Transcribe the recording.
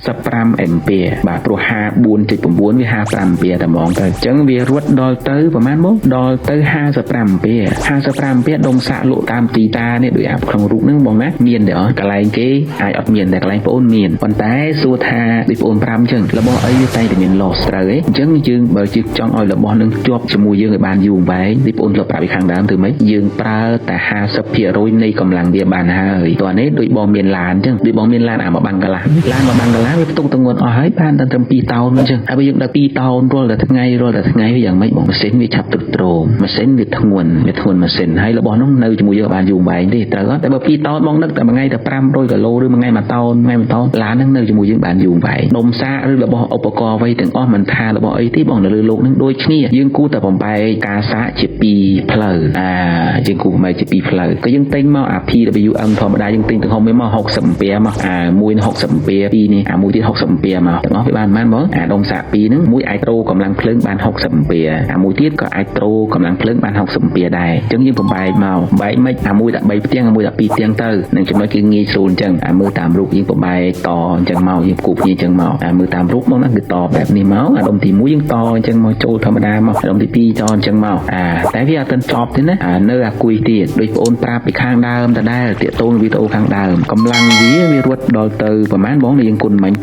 55 ampere បាទព្រោះ 54.9 វា 55 ampere តែហ្មងទៅអញ្ចឹងវារត់ដល់ទៅប្រហែលមកដល់ទៅ55 ampere 55 ampere ដុំសាកលក់តាមទីតានេះដូចអាក្នុងរូបហ្នឹងបងណាមានទេអត់កន្លែងគេអាចអត់មានតែកន្លែងបងអូនមានប៉ុន្តែសួរថាដូចបងអូន5អញ្ចឹងរបស់អីវាតែតែមាន loss ត្រូវឯងអញ្ចឹងយើងបើជិះចង់ឲ្យរបស់នឹងជាប់ជាមួយយើងឲ្យបានយូរអង្វែងដូចបងអូនធ្លាប់ប្រាប់ពីខាងដើមធ្វើម៉េចយើងប្រើតែ 50% នៃកម្លាំងវាបានហើយតោះនេះដូចបងមានឡានអញ្ចឹងដូចបងមានឡានអាមកបាំងកន្លះឡានមកបាំងកន្លះវាផ្ទុកទម្ងន់អស់ហើយបានតែត្រឹម2តោនអញ្ចឹងហើយបើយើងដល់2តោនរាល់តែថ្ងៃវាយ៉ាងម៉េចបងម៉ាស៊ីនវាឆាប់ទ្រុឌទ្រោមម៉ាស៊ីនវាធ្ងន់ម៉ាស៊ីនហើយរបស់នោះនៅជាមួយយើងបានយូរអង្វែងទេត្រូវអត់តែបើ2តោនបងនឹកតែមួយថ្ងៃតែ500គីឡូឬមួយថ្ងៃ1តោនឡានហ្នឹងនៅជាមួយយើងបានយូរអង្វែងដុំសាកឬរបស់ឧបករណ៍អ្វីទាំងអស់មិនថារបស់អីទេបងនៅលើលោកហ្នឹងដូចគ្នាយើងគួរតែបំបែកការសាកជា2ផ្លូវយើងគួរបំបែកជា2ផ្លូវក៏យើងទិញមកអា PWM ធម្មតាយើងទិញទាំងហុំមក60 ampere មកមួយ60 ampere ពីរនេះមួយទៀត60 ampere មកទាំងអស់វាបានបងដុំសាក2ហ្នឹងមួយអាចត្រូកម្លាំងភ្លើងបាន60 ampere មួយទៀតក៏អាចត្រូកម្លាំងភ្លើងបាន60 ampere ដែរអញ្ចឹងយើងបំបែកមកបែកមិនមួយដាក់3ផ្ទាំងមួយដាក់2ផ្ទាំងទៅនឹងចំណុចគឺងាយស្រួលអញ្ចឹងមើលតាមរូបយើងបំបែកតអញ្ចឹងមកយើងគូគ្នាអញ្ចឹងមកមើលតាមរូបមកណាគឺតបែបនេះមកដុំទី1យើងតអញ្ចឹងមកចូលធម្មតាមកដុំទី2តអញ្ចឹងមកតែវាអត់ទាន់ចប់ទេណានៅអាគុយទៀតដូចបងអូនប្រាប់ពីខាងដើមដដែលតាកតូនវីដេអូខាងដើមកម្លាំងវារត់ដល់ទៅប្រហែលបងយើងគុណមិញ